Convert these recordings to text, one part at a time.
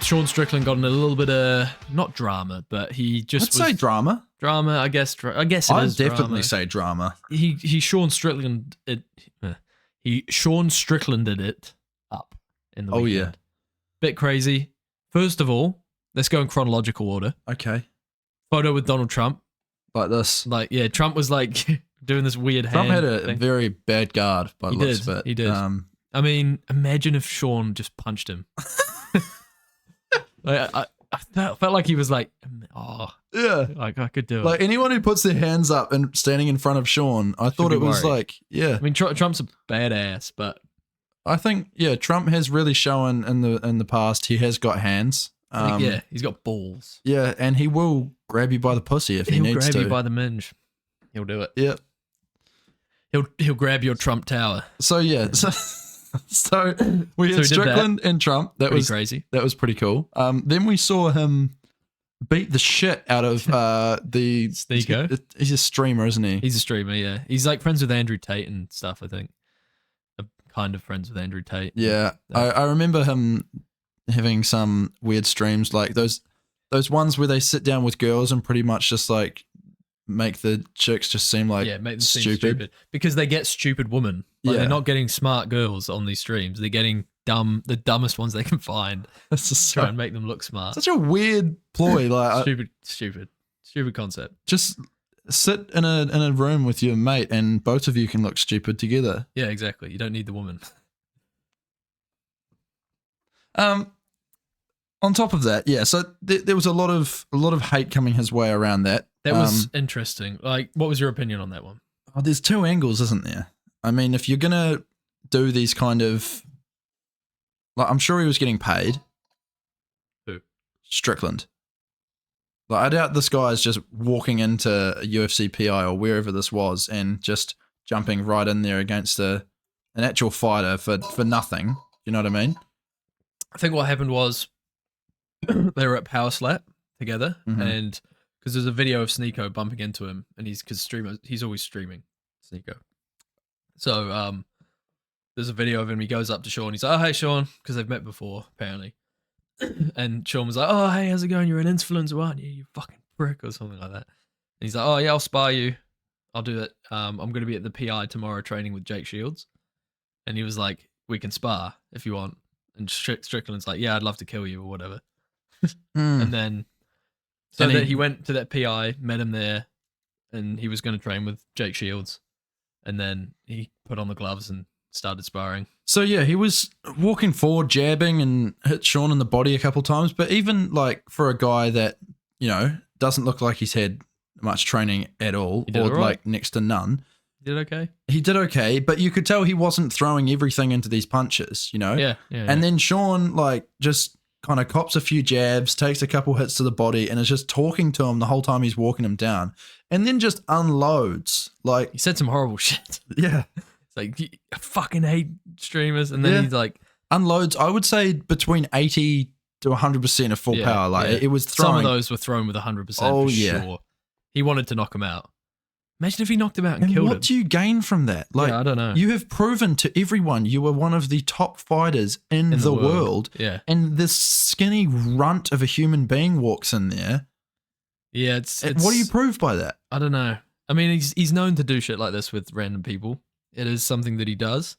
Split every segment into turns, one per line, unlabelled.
Sean Strickland got in a little bit of not drama, but he just
I'd say drama.
Drama, I guess. I guess it
I'd
is
definitely
drama.
say drama.
He Sean Strickland it. He Sean Stricklanded it up in the weekend.
Yeah,
bit crazy. First of all, let's go in chronological order.
Okay,
Photo with Donald Trump.
like this.
Like, yeah, Trump was like doing this weird
Trump
hand
had a
thing.
very bad guard by the looks of it.
He did. I mean, imagine if Sean just punched him. Like, I felt like he was like, oh,
yeah,
like I could do it.
like anyone who puts their hands up and standing in front of Sean, I thought
be
it was
worried.
like, yeah.
I mean, Trump's a badass, but
I think Trump has really shown in the past he has got hands.
yeah, he's got balls.
Yeah, and he will grab you by the pussy if he
He'll
needs
grab
to.
you by the minge. He'll do it.
Yeah.
He'll grab your Trump tower.
So yeah, so we
So
had
he did
Strickland and Trump. That
Pretty
was
crazy.
That was pretty cool. Then we saw him beat the shit out of the
Sneeko.
He's a streamer, isn't he?
He's a streamer, yeah. He's like friends with Andrew Tate and stuff, I think. Kind of friends with Andrew Tate.
Yeah, I remember him having some weird streams like those ones where they sit down with girls and pretty much just like make the chicks just seem like
make them seem stupid. Because they get stupid women. Like, they're not getting smart girls on these streams. They're getting the dumbest ones they can find.
That's just
Try and make them look smart.
such a weird ploy. Like
Stupid concept.
just sit in a room with your mate and both of you can look stupid together.
Yeah, exactly. You don't need the woman.
On top of that, so there was a lot of hate coming his way around that.
That was interesting. Like, what was your opinion on that one?
Oh, there's two angles, isn't there? I mean, if you're gonna do these kind of, like, I'm sure he was getting paid.
Who?
Strickland. Like, I doubt this guy is just walking into a UFC PI or wherever this was and just jumping right in there against an actual fighter for nothing. You know what I mean?
I think what happened was they were at Power Slap together, and because there's a video of Sneeko bumping into him, and he's always streaming Sneeko. So there's a video of him. He goes up to Sean. He's like, "Oh, hey, Sean," because they've met before apparently. And Sean was like, "Oh, hey, how's it going? You're an influencer, aren't you? You fucking prick," or something like that. And he's like, "Oh yeah, I'll spar you. I'll do it. I'm going to be at the PI tomorrow training with Jake Shields." And he was like, "We can spar if you want." And Strickland's like, "Yeah, I'd love to kill you or whatever." And then he went to that PI, met him there, and he was going to train with Jake Shields. And then he put on the gloves and started sparring.
So yeah, he was walking forward, jabbing, and hit Sean in the body a couple times. But even like for a guy that, you know, doesn't look like he's had much training at all, or like next to none.
He did okay.
He did okay, but you could tell he wasn't throwing everything into these punches, you know?
Yeah.
And then Sean like just kind of cops a few jabs, takes a couple hits to the body, and is just talking to him the whole time he's walking him down. And then just unloads. Like,
he said some horrible shit.
Yeah.
It's like, I fucking hate streamers. And then he's like,
unloads, I would say between 80 to 100% of full power. Like, it was throwing.
Some of those were thrown with 100% for sure. He wanted to knock him out. Imagine if he knocked him out and killed him.
What do you gain from that? Like,
I don't know.
You have proven to everyone you were one of the top fighters in the world.
Yeah.
And this skinny runt of a human being walks in there.
Yeah, it's
what do you prove by that?
I don't know. I mean, he's known to do shit like this with random people. It is something that he does.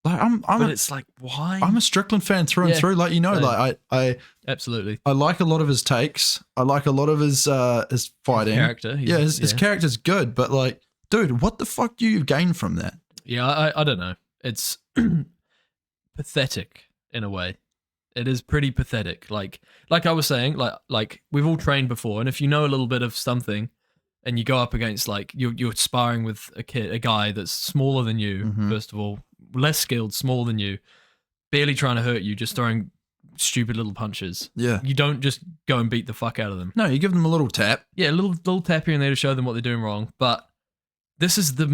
Like,
it's like, why?
I'm a Strickland fan through and through. Like, you know, like I
absolutely.
I like a lot of his takes. I like a lot of his fighting.
His character.
His character's good, but like, dude, what the fuck do you gain from that?
Yeah, I don't know. It's pathetic in a way. It is pretty pathetic. Like I was saying, like we've all trained before, and if you know a little bit of something, and you go up against like you're sparring with a guy that's smaller than you, first of all, less skilled, smaller than you, barely trying to hurt you, just throwing stupid little punches.
Yeah,
you don't just go and beat the fuck out of them.
No, you give them a little tap.
Yeah, a little tap here and there to show them what they're doing wrong. But this is the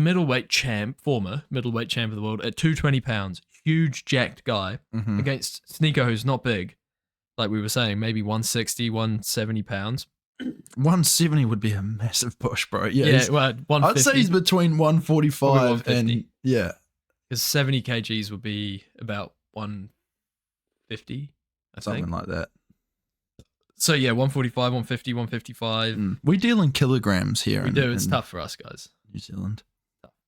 former middleweight champ of the world at 220 pounds. Huge, jacked guy against Sneeko, who's not big. Like we were saying, maybe 160, 170 pounds.
170 would be a massive push, bro.
Yeah, well, 150.
I'd say he's between 145 and, yeah.
Because 70 kgs would be about 150, I think.
Something like that.
So yeah, 145, 150, 155.
We deal in kilograms here.
We do. It's tough for us guys.
New Zealand.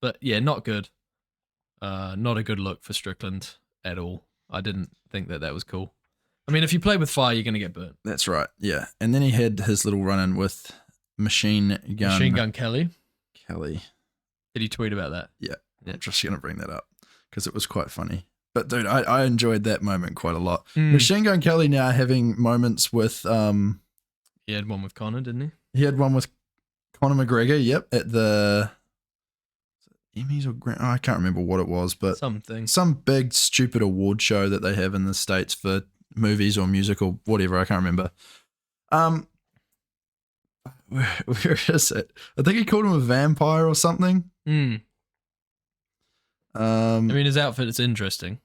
But yeah, not good. Not a good look for Strickland at all. I didn't think that was cool. I mean, if you play with fire, you're going to get burnt.
That's right. Yeah. And then he had his little run-in with Machine Gun
Kelly.
Did
he tweet about that?
Yeah. I'm just going to bring that up because it was quite funny. But dude, I enjoyed that moment quite a lot. Machine Gun Kelly now having moments with...
he had one with Conor, didn't he?
He had one with Conor McGregor, yep, at the... Emmys or Grant? I can't remember what it was, but some big stupid award show that they have in the States for movies or music or whatever. I can't remember. Where is it? I think he called him a vampire or something.
I mean, his outfit is interesting.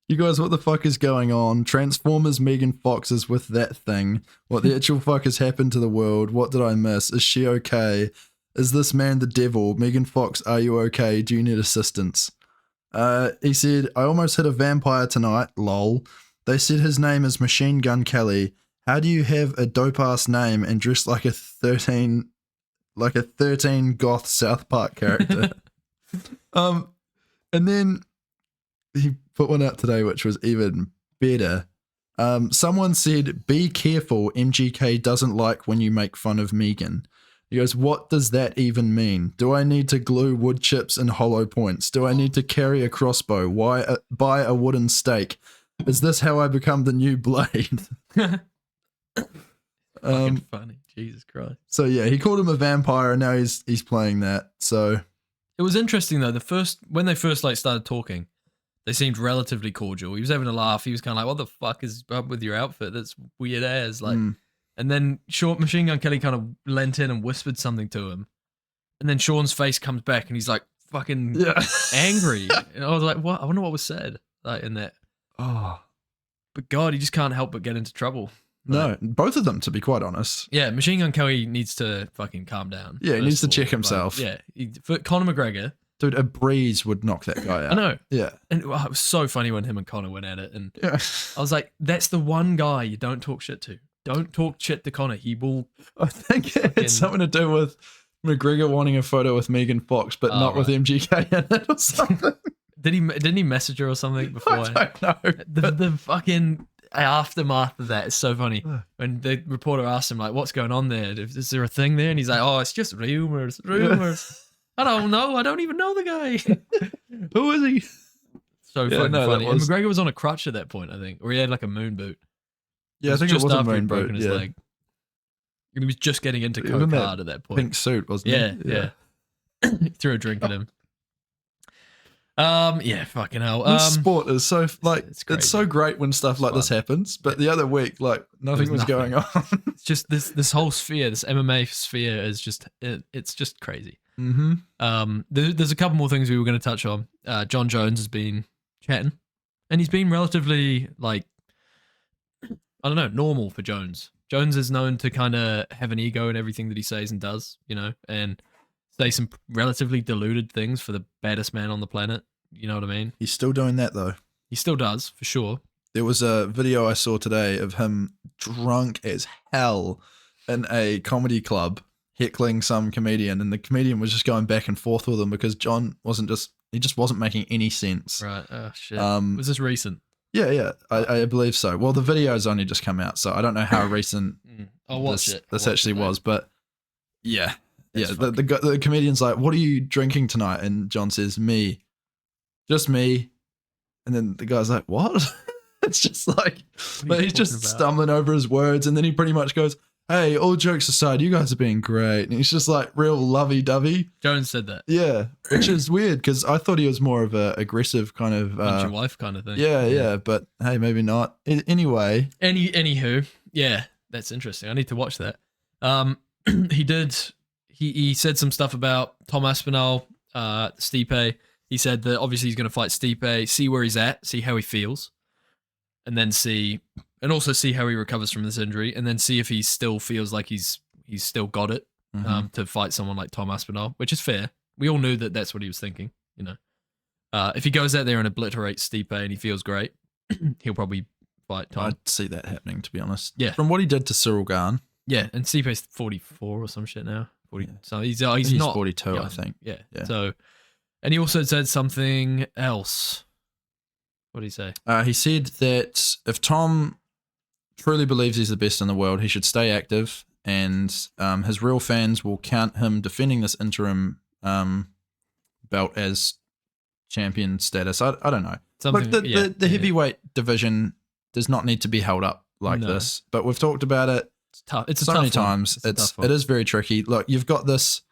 You guys, what the fuck is going on? Transformers Megan Fox is with that thing. What the actual fuck has happened to the world? What did I miss? Is she okay? Is this man the devil? Megan Fox, are you okay? Do you need assistance? He said, I almost hit a vampire tonight, lol. They said his name is Machine Gun Kelly. How do you have a dope-ass name and dress like a 13 goth South Park character? And then he put one out today which was even better. Someone said, be careful, MGK doesn't like when you make fun of Megan. He goes, what does that even mean? Do I need to glue wood chips and hollow points? Do I need to carry a crossbow? Buy a wooden stake? Is this how I become the new Blade?
Funny, Jesus Christ.
So yeah, he called him a vampire and now he's playing that. So
it was interesting though. When they first started talking, they seemed relatively cordial. He was having a laugh. He was kind of like, what the fuck is up with your outfit? That's weird as And then Machine Gun Kelly kind of leant in and whispered something to him. And then Sean's face comes back and he's like fucking angry. And I was like, what? I wonder what was said in that.
Oh.
But God, he just can't help but get into trouble.
No, both of them, to be quite honest.
Yeah, Machine Gun Kelly needs to fucking calm down.
Yeah, he needs to check himself.
For Conor McGregor.
Dude, a breeze would knock that guy out.
I know.
Yeah.
And it was so funny when him and Conor went at it. And I was like, that's the one guy you don't talk shit to. Don't talk shit to Conor. He will.
I think it had something to do with McGregor wanting a photo with Megan Fox, but not with MGK in it or something.
Didn't he message her or something before?
I don't know.
The fucking aftermath of that is so funny. When the reporter asked him, like, what's going on there? Is there a thing there? And he's like, oh, it's just rumors. I don't know. I don't even know the guy.
Who is he?
So fucking funny. And McGregor was on a crutch at that point, I think, or he had like a moon boot.
Yeah, I think it was a moon boot.
Broken his leg. And he was just getting into coke hard at that point.
Pink suit, wasn't
he? Yeah. He threw a drink at him. Yeah, fucking hell.
This sport is so it's so great when stuff like this happens, but the other week, nothing was going on.
It's just this whole sphere, this MMA sphere is just it's just crazy. There's a couple more things we were going to touch on. Jon Jones has been chatting, and he's been relatively I don't know, normal for Jones. Jones is known to kind of have an ego in everything that he says and does, and say some relatively deluded things for the baddest man on the planet. You know what I mean?
He's still doing that though.
He still does, for sure.
There was a video I saw today of him drunk as hell in a comedy club heckling some comedian, and the comedian was just going back and forth with him because Jon just wasn't making any sense.
Right. Oh shit. Was this recent?
Yeah. I believe so. Well, the video's only just come out, so I don't know how recent
I'll watch
this actually was, but yeah. The comedian's like, what are you drinking tonight? And Jon says, me. Just me. And then the guy's like, what? It's just he's just stumbling over his words, and then he pretty much goes, hey, all jokes aside, you guys are being great. And he's just real lovey-dovey.
Jones said that.
Yeah, which is weird because I thought he was more of a aggressive kind of...
punch your wife kind of thing.
Yeah, but hey, maybe not. Anyway.
Anywho, yeah, that's interesting. I need to watch that. He said some stuff about Tom Aspinall, Stipe. He said that obviously he's going to fight Stipe, see where he's at, see how he feels, and then also see how he recovers from this injury, and then see if he still feels like he's still got it to fight someone like Tom Aspinall, which is fair. We all knew that that's what he was thinking, If he goes out there and obliterates Stipe and he feels great, he'll probably fight time.
I'd see that happening, to be honest.
Yeah.
From what he did to Cyril Gahn.
Yeah, and Stipe's 44 or some shit now. 40.
Yeah.
So he's not
42,
young.
I think.
Yeah.
Yeah.
So, and he also said something else. What did he say?
He said that if Tom truly believes he's the best in the world, he should stay active, and his real fans will count him defending this interim belt as champion status. I don't know.
Something,
Look, the heavyweight division does not need to be held up like this, but we've talked about it
It's tough. It's a
so
tough
many
one.
times.
It's a tough one.
It is very tricky. Look, you've got this.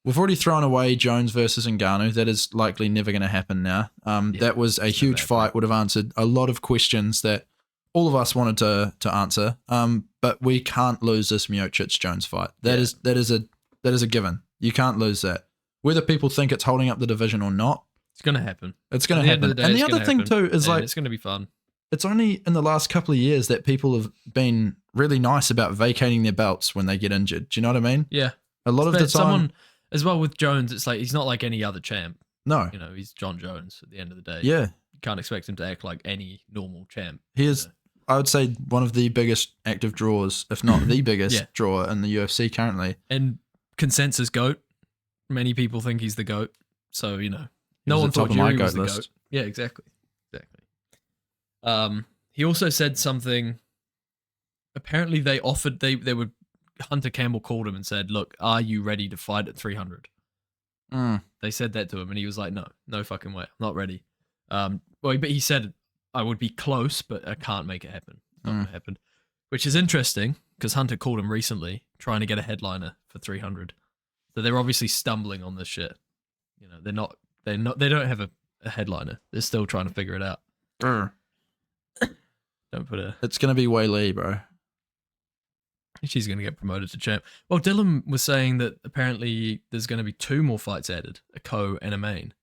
We've already thrown away Jones versus Ngannou. That is likely never going to happen now. That was a huge fight. Would have answered a lot of questions that all of us wanted to answer. But we can't lose this Miocic Jones fight. That is a given. You can't lose that. Whether people think it's holding up the division or not,
It's going to happen.
it's going to happen. And the other thing too is like
it's going to be fun.
it's only in the last couple of years that people have been really nice about vacating their belts when they get injured. Do you know what I mean?
Yeah.
A lot of the time,
someone as well with Jones, it's like he's not like any other champ.
no,
You know, he's Jon Jones at the end of the day.
yeah,
You can't expect him to act like any normal champ.
he is. I would say one of the biggest active draws, if not the biggest
Yeah.
draw in the UFC currently.
And consensus GOAT. Many people think he's the GOAT. So, you know, no
was
one
at the top
thought
of my
Yuri was
GOAT
the
list.
GOAT. Yeah, exactly. He also said something. Apparently they offered, they would, Hunter Campbell called him and said, look, are you ready to fight at 300? They said that to him and he was like, no fucking way. I'm not ready. But he said, I would be close, but I can't make it happen. It's not going to happen. Which is interesting because Hunter called him recently trying to get a headliner for 300. So they're obviously stumbling on this shit. You know, they don't have a headliner. They're still trying to figure it out. Don't put a...
It's going to be Wei Li, bro.
She's going to get promoted to champ. Well, Dylan was saying that apparently there's going to be 2 more fights added, a co and a main.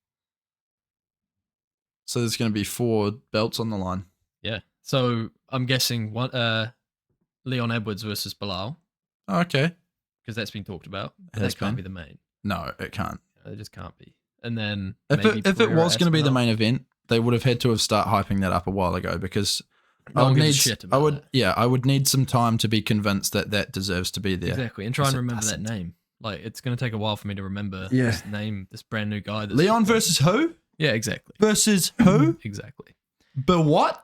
So there's going to be 4 belts on the line.
Yeah. So I'm guessing one, Leon Edwards versus Bilal,
Oh, okay.
because that's been talked about. But
Has
that can't
been.
be the main.
No, it can't.
It just can't be. And then
If
maybe
it
Pereira
was going to be the
Aspinall.
main event, they would have had to have start hyping that up a while ago because
No one gives a shit about that.
I would need some time to be convinced that deserves to be there.
Exactly. And try and
Because it
remember that
doesn't.
name. Like, it's going to take a while for me to remember
Yeah.
this name, this brand new guy. That's
Leon versus who?
Yeah, exactly.
Versus who?
Exactly.
But what?